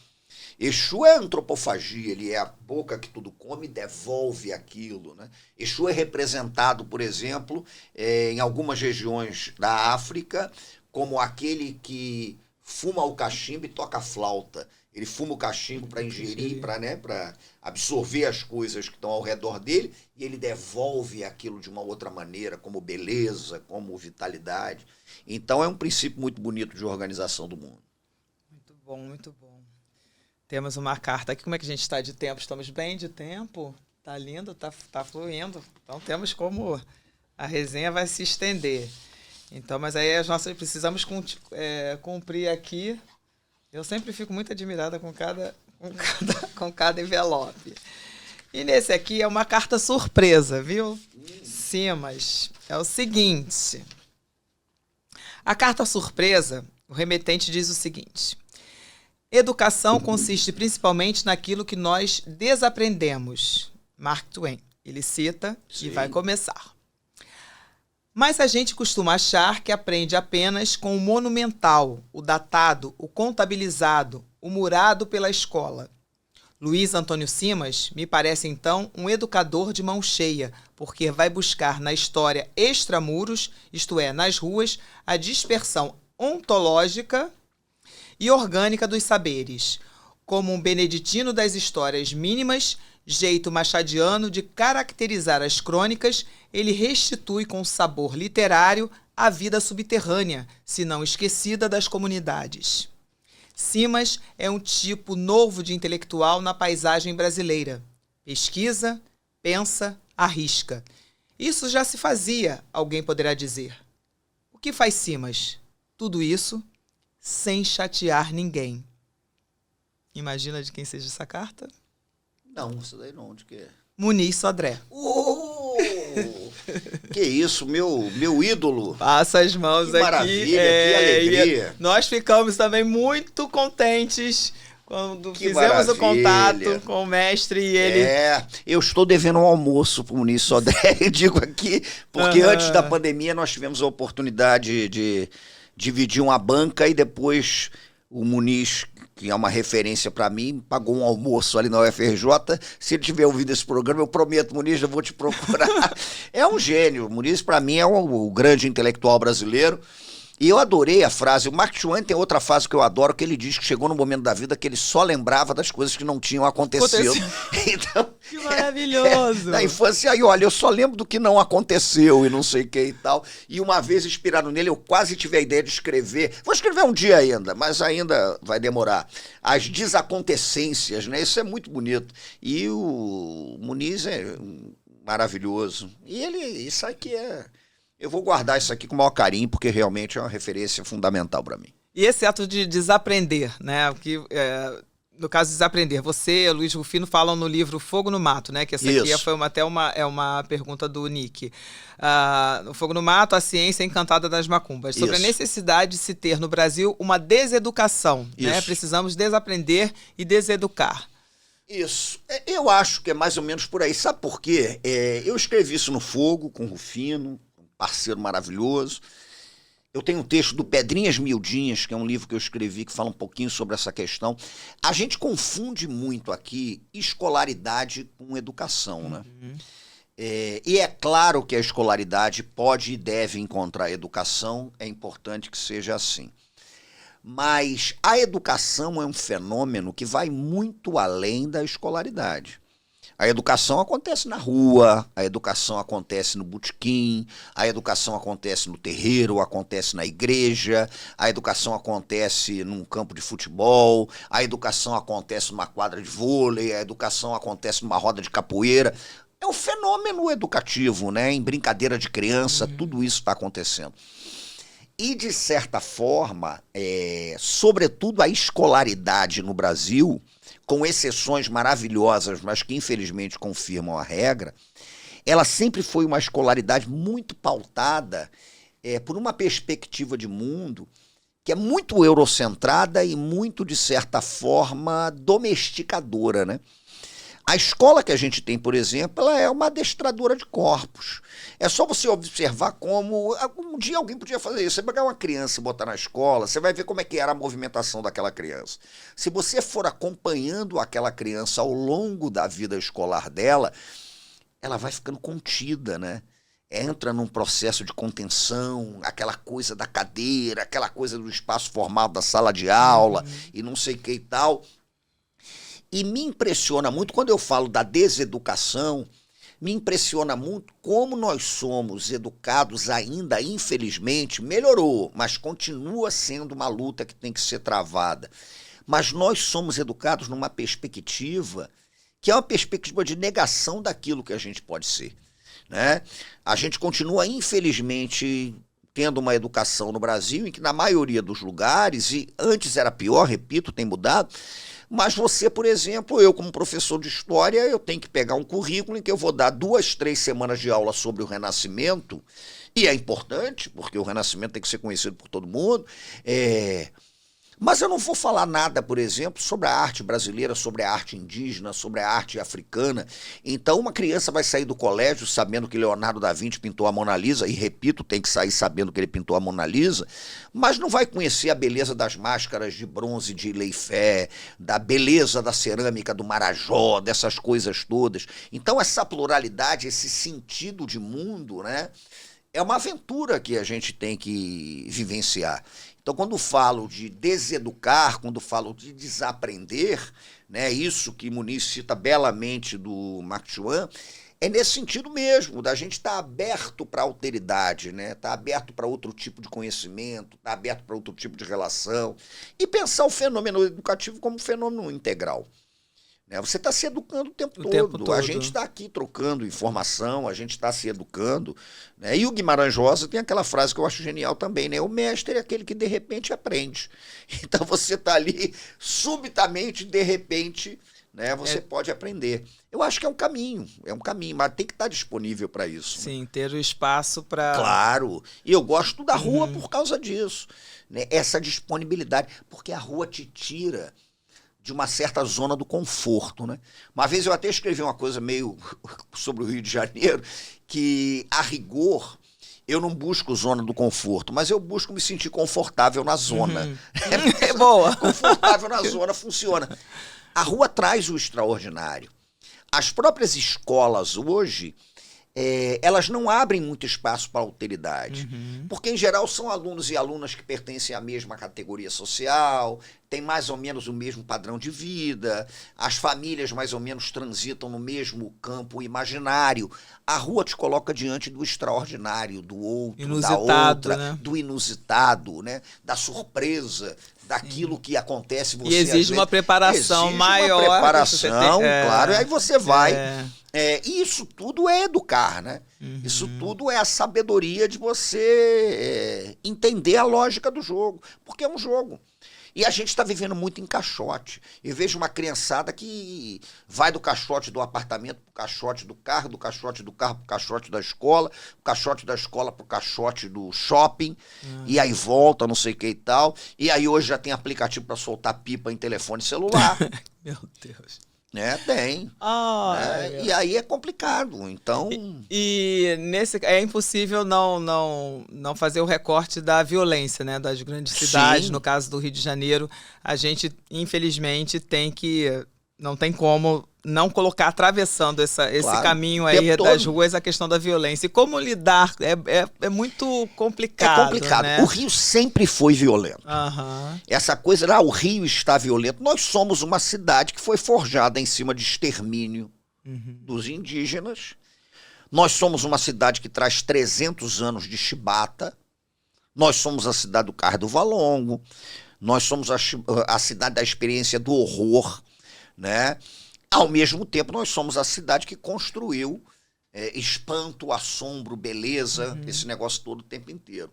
Exu é antropofagia, ele é a boca que tudo come e devolve aquilo. Né? Exu é representado, por exemplo, em algumas regiões da África, como aquele que fuma o cachimbo e toca a flauta. Ele fuma o cachimbo para ingerir, para absorver as coisas que estão ao redor dele, e ele devolve aquilo de uma outra maneira, como beleza, como vitalidade. Então é um princípio muito bonito de organização do mundo. Muito bom, muito bom. Temos uma carta aqui. Como é que a gente está de tempo? Estamos bem de tempo? Tá lindo, tá fluindo. Então temos como a resenha vai se estender. Então, mas aí precisamos cumprir aqui. Eu sempre fico muito admirada com cada envelope. E nesse aqui é uma carta surpresa, viu? Simas. É o seguinte. A carta surpresa, o remetente diz o seguinte: educação consiste principalmente naquilo que nós desaprendemos. Mark Twain. Ele cita e vai começar. Mas a gente costuma achar que aprende apenas com o monumental, o datado, o contabilizado, o murado pela escola. Luiz Antônio Simas me parece, então, um educador de mão cheia, porque vai buscar na história extramuros, isto é, nas ruas, a dispersão ontológica e orgânica dos saberes, como um beneditino das histórias mínimas, jeito machadiano de caracterizar as crônicas, ele restitui com sabor literário a vida subterrânea, se não esquecida das comunidades. Simas é um tipo novo de intelectual na paisagem brasileira. Pesquisa, pensa, arrisca. Isso já se fazia, alguém poderá dizer. O que faz Simas? Tudo isso sem chatear ninguém. Imagina de quem seja essa carta? Não, isso daí não, de que é? Muniz Sodré. Que isso, meu ídolo. Passa as mãos que aqui. Maravilha, que alegria. Nós ficamos também muito contentes quando que fizemos maravilha. O contato com o mestre e ele... eu estou devendo um almoço para o Muniz Sodré, eu digo aqui, porque antes da pandemia nós tivemos a oportunidade de dividir uma banca e depois o Muniz, que é uma referência para mim, pagou um almoço ali na UFRJ. Se ele tiver ouvido esse programa, eu prometo, Muniz, eu vou te procurar. É um gênio. Muniz, para mim, é o grande intelectual brasileiro. E eu adorei a frase. O Mark Twain tem outra frase que eu adoro, que ele diz que chegou no momento da vida que ele só lembrava das coisas que não tinham acontecido. Então, que maravilhoso! Na infância, aí, olha, eu só lembro do que não aconteceu e não sei o que e tal. E uma vez, inspirado nele, eu quase tive a ideia de escrever. Vou escrever um dia ainda, mas ainda vai demorar. As desacontecências, né? Isso é muito bonito. E o Muniz é maravilhoso. E isso aqui eu vou guardar isso aqui com o maior carinho, porque realmente é uma referência fundamental para mim. E esse ato de desaprender, né? Que no caso, desaprender. Você, Luiz Rufino, falam no livro Fogo no Mato, né? Que essa aqui Isso. foi uma pergunta do Nick. No Fogo no Mato, a ciência encantada das macumbas. Sobre a Isso. necessidade de se ter no Brasil uma deseducação, né? Isso. Precisamos desaprender e deseducar. Isso. Eu acho que é mais ou menos por aí. Sabe por quê? Eu escrevi isso no Fogo, com o Rufino, um parceiro maravilhoso. Eu tenho um texto do Pedrinhas Miudinhas, que é um livro que eu escrevi, que fala um pouquinho sobre essa questão. A gente confunde muito aqui escolaridade com educação, né? E é claro que a escolaridade pode e deve encontrar educação, é importante que seja assim. Mas a educação é um fenômeno que vai muito além da escolaridade. A educação acontece na rua, a educação acontece no botequim, a educação acontece no terreiro, acontece na igreja, a educação acontece num campo de futebol, a educação acontece numa quadra de vôlei, a educação acontece numa roda de capoeira. É um fenômeno educativo, né? Em brincadeira de criança, tudo isso está acontecendo. E, de certa forma, sobretudo a escolaridade no Brasil, com exceções maravilhosas, mas que infelizmente confirmam a regra, ela sempre foi uma escolaridade muito pautada por uma perspectiva de mundo que é muito eurocentrada e muito, de certa forma, domesticadora, né? A escola que a gente tem, por exemplo, ela é uma adestradora de corpos. É só você observar como... Um dia alguém podia fazer isso. Você pegar uma criança e botar na escola, você vai ver como é que era a movimentação daquela criança. Se você for acompanhando aquela criança ao longo da vida escolar dela, ela vai ficando contida, né? Entra num processo de contenção, aquela coisa da cadeira, aquela coisa do espaço formal da sala de aula e não sei o que e tal. E me impressiona muito, quando eu falo da deseducação, me impressiona muito como nós somos educados ainda, infelizmente, melhorou, mas continua sendo uma luta que tem que ser travada. Mas nós somos educados numa perspectiva que é uma perspectiva de negação daquilo que a gente pode ser, né? A gente continua, infelizmente, tendo uma educação no Brasil em que, na maioria dos lugares, e antes era pior, repito, tem mudado, mas você, por exemplo, eu como professor de história, eu tenho que pegar um currículo em que eu vou dar 2, 3 semanas de aula sobre o Renascimento, e é importante, porque o Renascimento tem que ser conhecido por todo mundo, mas eu não vou falar nada, por exemplo, sobre a arte brasileira, sobre a arte indígena, sobre a arte africana. Então uma criança vai sair do colégio sabendo que Leonardo da Vinci pintou a Mona Lisa, e repito, tem que sair sabendo que ele pintou a Mona Lisa, mas não vai conhecer a beleza das máscaras de bronze de Leifé, da beleza da cerâmica do Marajó, dessas coisas todas. Então essa pluralidade, esse sentido de mundo, né, é uma aventura que a gente tem que vivenciar. Então, quando falo de deseducar, quando falo de desaprender, né, isso que Muniz cita belamente do Mark Twain, é nesse sentido mesmo, da gente estar aberto para a alteridade, né, estar aberto para outro tipo de conhecimento, estar aberto para outro tipo de relação, e pensar o fenômeno educativo como um fenômeno integral. Você está se educando o tempo todo. A gente está aqui trocando informação, a gente está se educando, né? E o Guimarães Rosa tem aquela frase que eu acho genial também, né? O mestre é aquele que de repente aprende. Então você está ali, subitamente, de repente, né, você pode aprender. Eu acho que é um caminho, mas tem que estar disponível para isso. Sim, ter o espaço para... Claro, e eu gosto da rua por causa disso, né? Essa disponibilidade, porque a rua te tira de uma certa zona do conforto, né? Uma vez eu até escrevi uma coisa meio sobre o Rio de Janeiro, que, a rigor, eu não busco zona do conforto, mas eu busco me sentir confortável na zona. É boa. Confortável na zona funciona. A rua traz o extraordinário. As próprias escolas hoje, elas não abrem muito espaço para a alteridade, porque em geral são alunos e alunas que pertencem à mesma categoria social, têm mais ou menos o mesmo padrão de vida, as famílias mais ou menos transitam no mesmo campo imaginário. A rua te coloca diante do extraordinário, do outro, inusitado, da outra, né? do inusitado, né? Da surpresa, daquilo que acontece. Você, e exige uma preparação maior. Uma preparação, claro, e aí você vai... E isso tudo é educar, né? Isso tudo é a sabedoria de você entender a lógica do jogo, porque é um jogo. E a gente está vivendo muito em caixote. Eu vejo uma criançada que vai do caixote do apartamento para o caixote do carro para o caixote da escola, o caixote da escola para o caixote do shopping, e aí volta, não sei o que e tal. E aí hoje já tem aplicativo para soltar pipa em telefone celular. Meu Deus. Tem. E aí é complicado. Então. É impossível não fazer o recorte da violência, né? Das grandes cidades. Sim. No caso do Rio de Janeiro, a gente, infelizmente, não tem como não colocar atravessando esse caminho aí das ruas a questão da violência. E como lidar? É muito complicado. É complicado. Né? O Rio sempre foi violento. Uhum. Essa coisa, o Rio está violento. Nós somos uma cidade que foi forjada em cima de extermínio dos indígenas. Nós somos uma cidade que traz 300 anos de chibata. Nós somos a cidade do Cais do Valongo. Nós somos a cidade da experiência do horror, né? Ao mesmo tempo, nós somos a cidade que construiu espanto, assombro, beleza, esse negócio todo o tempo inteiro.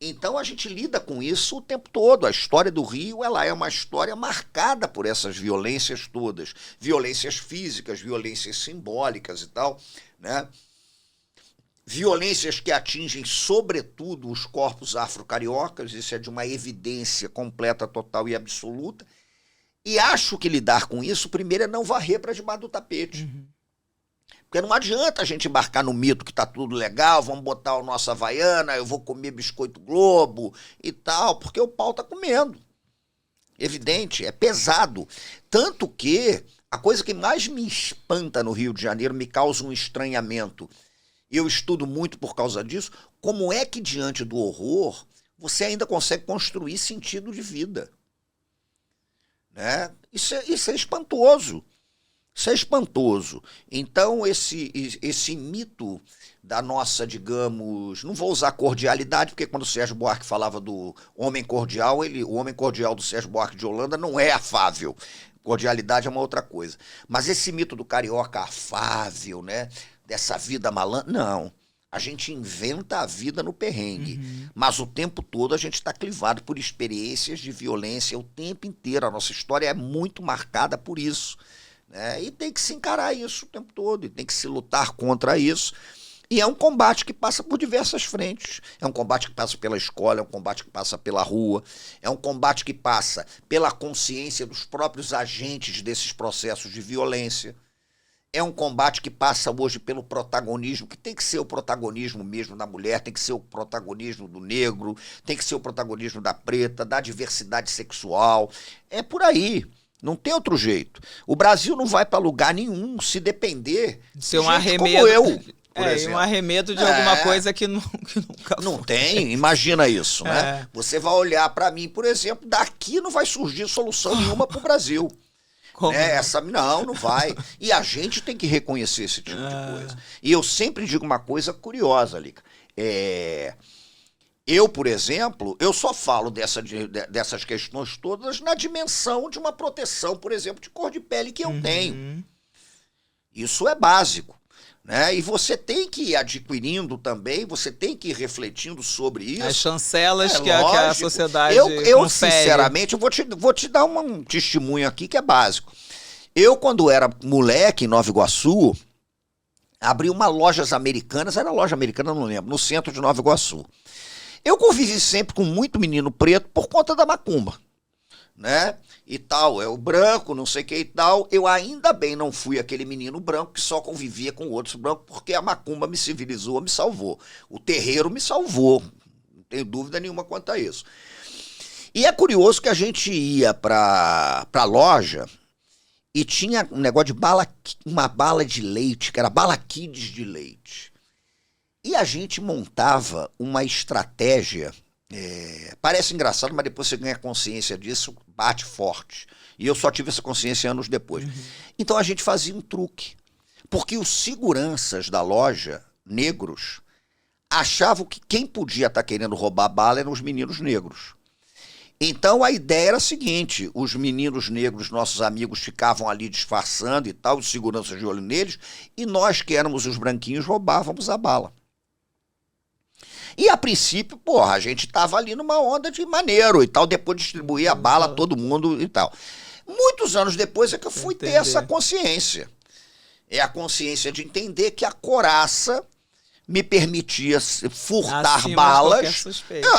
Então, a gente lida com isso o tempo todo. A história do Rio, ela é uma história marcada por essas violências todas. Violências físicas, violências simbólicas e tal, né? Violências que atingem, sobretudo, os corpos afro-cariocas. Isso é de uma evidência completa, total e absoluta. E acho que lidar com isso, primeiro, é não varrer para debaixo do tapete. Porque não adianta a gente embarcar no mito que tá tudo legal, vamos botar o nosso Havaiana, eu vou comer biscoito Globo e tal, porque o pau tá comendo. Evidente, é pesado. Tanto que a coisa que mais me espanta no Rio de Janeiro, me causa um estranhamento. Eu estudo muito por causa disso. Como é que, diante do horror, você ainda consegue construir sentido de vida? Né? Isso é espantoso. Isso é espantoso. Então, esse mito da nossa, digamos... Não vou usar cordialidade, porque quando o Sérgio Buarque falava do homem cordial, o homem cordial do Sérgio Buarque de Holanda não é afável. Cordialidade é uma outra coisa. Mas esse mito do carioca afável, né? Dessa vida malandra... Não. A gente inventa a vida no perrengue, mas o tempo todo a gente está clivado por experiências de violência o tempo inteiro. A nossa história é muito marcada por isso, né? E tem que se encarar isso o tempo todo, e tem que se lutar contra isso. E é um combate que passa por diversas frentes. É um combate que passa pela escola, é um combate que passa pela rua, é um combate que passa pela consciência dos próprios agentes desses processos de violência. É um combate que passa hoje pelo protagonismo, que tem que ser o protagonismo mesmo da mulher, tem que ser o protagonismo do negro, tem que ser o protagonismo da preta, da diversidade sexual. É por aí, não tem outro jeito. O Brasil não vai para lugar nenhum se depender de ser um arremedo, como eu, por exemplo. Um arremedo de alguma coisa que nunca não foi. Tem, imagina isso, né? Você vai olhar para mim, por exemplo, daqui não vai surgir solução nenhuma para o Brasil. Não vai. E a gente tem que reconhecer esse tipo de coisa. E eu sempre digo uma coisa curiosa, Lica. Eu, por exemplo, eu só falo dessas questões todas na dimensão de uma proteção, por exemplo, de cor de pele que eu tenho. Isso é básico. Né? E você tem que ir adquirindo também, você tem que ir refletindo sobre isso. As chancelas que a sociedade eu sinceramente, eu vou te dar um testemunho aqui que é básico. Eu, quando era moleque em Nova Iguaçu, abri uma Lojas Americanas, era loja americana, não lembro, no centro de Nova Iguaçu. Eu convivi sempre com muito menino preto por conta da macumba, né? E tal, é o branco, não sei o que e tal. Eu ainda bem não fui aquele menino branco que só convivia com outros brancos, porque a macumba me civilizou, me salvou. O terreiro me salvou, não tenho dúvida nenhuma quanto a isso. E é curioso que a gente ia pra loja e tinha um negócio de uma bala de leite, que era bala Kids de leite. E a gente montava uma estratégia... parece engraçado, mas depois você ganha consciência disso, bate forte. E eu só tive essa consciência anos depois. Então a gente fazia um truque. Porque os seguranças da loja, negros, achavam que quem podia estar querendo roubar bala eram os meninos negros. Então a ideia era a seguinte: os meninos negros, nossos amigos, ficavam ali disfarçando e tal, os seguranças de olho neles, e nós que éramos os branquinhos roubávamos a bala. E a princípio, porra, a gente tava ali numa onda de maneiro e tal, depois distribuía a bala a todo mundo e tal. Muitos anos depois é que eu fui ter essa consciência. É a consciência de entender que a coraça me permitia furtar balas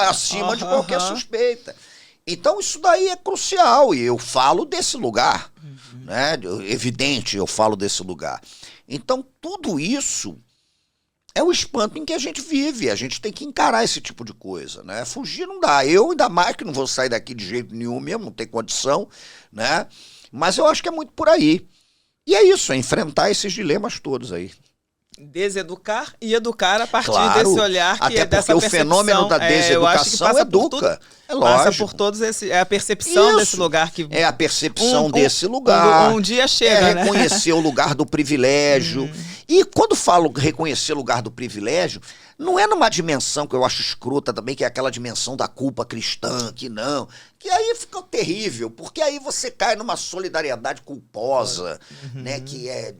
acima de qualquer suspeita. Então isso daí é crucial e eu falo desse lugar, né? Evidente, eu falo desse lugar. Então tudo isso é o espanto em que a gente vive, a gente tem que encarar esse tipo de coisa, né? Fugir não dá, eu ainda mais que não vou sair daqui de jeito nenhum mesmo, não tem condição, né? Mas eu acho que é muito por aí. E é isso, é enfrentar esses dilemas todos aí. Deseducar e educar a partir Claro, desse olhar que até é dessa porque o fenômeno da deseducação educa. É lógico. Passa por todos esse, é a percepção desse lugar que é a percepção desse lugar. Um dia chega, né? Reconhecer o lugar do privilégio. E quando falo reconhecer o lugar do privilégio, não é numa dimensão que eu acho escrota também, que é aquela dimensão da culpa cristã, que não. Que aí fica terrível, porque aí você cai numa solidariedade culposa, né? Que é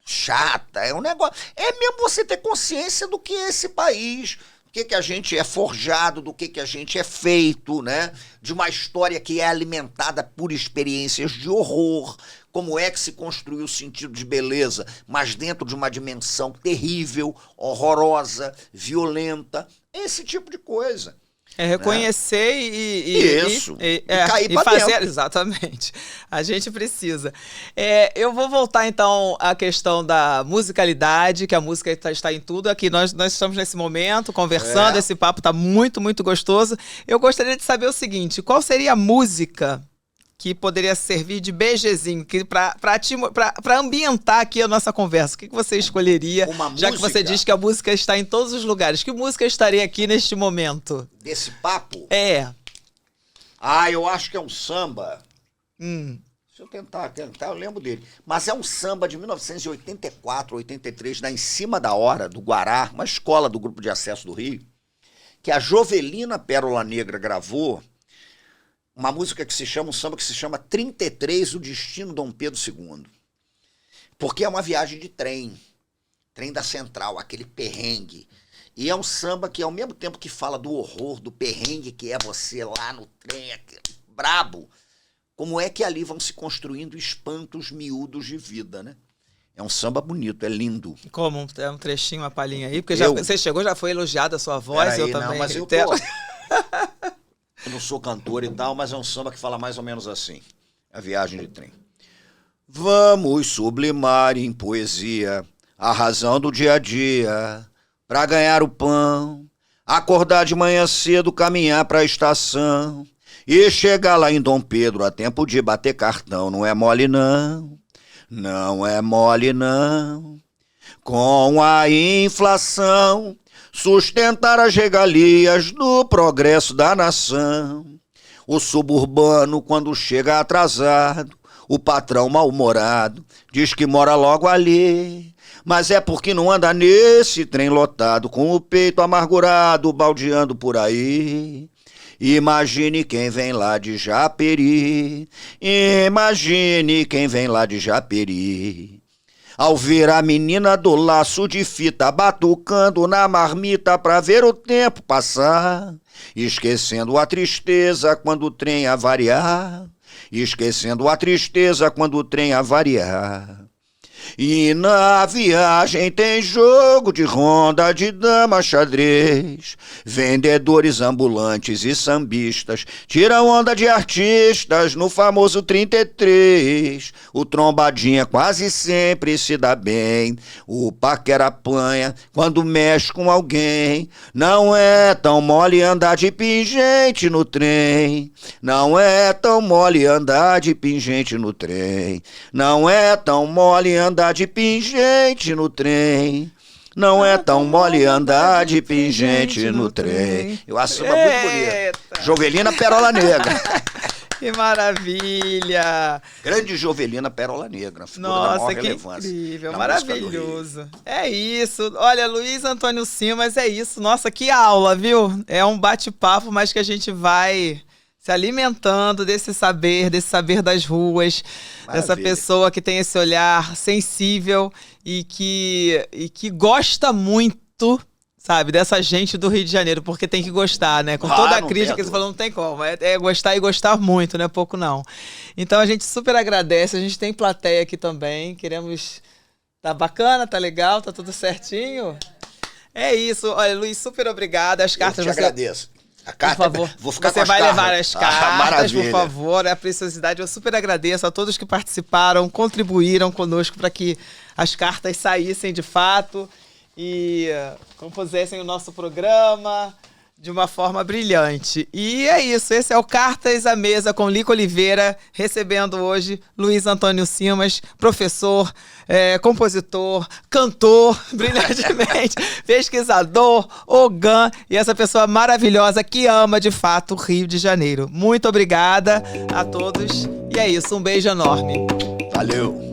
chata, é um negócio. É mesmo você ter consciência do que é esse país, do que a gente é forjado, do que a gente é feito, né? De uma história que é alimentada por experiências de horror. Como é que se construiu o sentido de beleza, mas dentro de uma dimensão terrível, horrorosa, violenta, esse tipo de coisa. É reconhecer e cair para fazer dentro. Exatamente. A gente precisa. Eu vou voltar então à questão da musicalidade, que a música está em tudo. Aqui nós estamos nesse momento conversando, esse papo está muito, muito gostoso. Eu gostaria de saber o seguinte, qual seria a música que poderia servir de beijezinho, para ambientar aqui a nossa conversa? O que você escolheria, já que você diz que a música está em todos os lugares? Que música estaria aqui neste momento? Desse papo? Eu acho que é um samba. Deixa eu tentar, eu lembro dele. Mas é um samba de 1984, 83, Em Cima da Hora, do Guará, uma escola do Grupo de Acesso do Rio, que a Jovelina Pérola Negra gravou. Uma música que se chama, um samba que se chama 33, o Destino Dom Pedro II. Porque é uma viagem de trem da Central, aquele perrengue. E é um samba que, ao mesmo tempo que fala do horror, do perrengue que é você lá no trem, brabo, como é que ali vão se construindo espantos miúdos de vida, né? É um samba bonito, é lindo. Como? É um trechinho, uma palhinha aí? Porque você chegou, já foi elogiada a sua voz, eu também. Não, mas eu não sou cantor e tal, mas é um samba que fala mais ou menos assim. A viagem de trem. Vamos sublimar em poesia a razão do dia a dia, pra ganhar o pão, acordar de manhã cedo, caminhar pra estação e chegar lá em Dom Pedro a tempo de bater cartão. Não é mole não, não é mole não. Com a inflação, sustentar as regalias do progresso da nação. O suburbano, quando chega atrasado, o patrão mal-humorado diz que mora logo ali, mas é porque não anda nesse trem lotado, com o peito amargurado, baldeando por aí. Imagine quem vem lá de Japeri, imagine quem vem lá de Japeri. Ao ver a menina do laço de fita batucando na marmita pra ver o tempo passar, esquecendo a tristeza quando o trem avariar, esquecendo a tristeza quando o trem avariar. E na viagem tem jogo de ronda, de dama, xadrez, vendedores ambulantes e sambistas tiram onda de artistas no famoso 33. O trombadinha quase sempre se dá bem, o paquera apanha quando mexe com alguém. Não é tão mole andar de pingente no trem, não é tão mole andar de pingente no trem, não é tão mole andar de pingente no trem. Não é tão mole andar de pingente no trem. Eu acho uma muito bonita. Jovelina Pérola Negra. Que maravilha! Grande Jovelina Pérola Negra. Nossa, que incrível, maravilhoso. É isso. Olha, Luiz Antônio Simas, é isso. Nossa, que aula, viu? É um bate-papo, mas que a gente vai se alimentando desse saber das ruas, dessa pessoa que tem esse olhar sensível e que gosta muito, sabe, dessa gente do Rio de Janeiro, porque tem que gostar, né? Com toda a crítica que você falou, não tem como. É gostar e gostar muito, não é pouco não. Então a gente super agradece, a gente tem plateia aqui também, queremos... Tá bacana, tá legal, tá tudo certinho? É isso, olha, Luiz, super obrigado. As cartas... Eu te agradeço. A carta, por favor, vou ficar você com as vai cartas. levar as cartas, por Maravilha. favor, a preciosidade. Eu super agradeço a todos que participaram, contribuíram conosco para que as cartas saíssem de fato e compusessem o nosso programa de uma forma brilhante. E é isso, esse é o Cartas à Mesa com Lico Oliveira, recebendo hoje Luiz Antônio Simas, professor, compositor, cantor, brilhantemente, pesquisador, ogã e essa pessoa maravilhosa que ama de fato o Rio de Janeiro. Muito obrigada a todos e é isso, um beijo enorme. Valeu.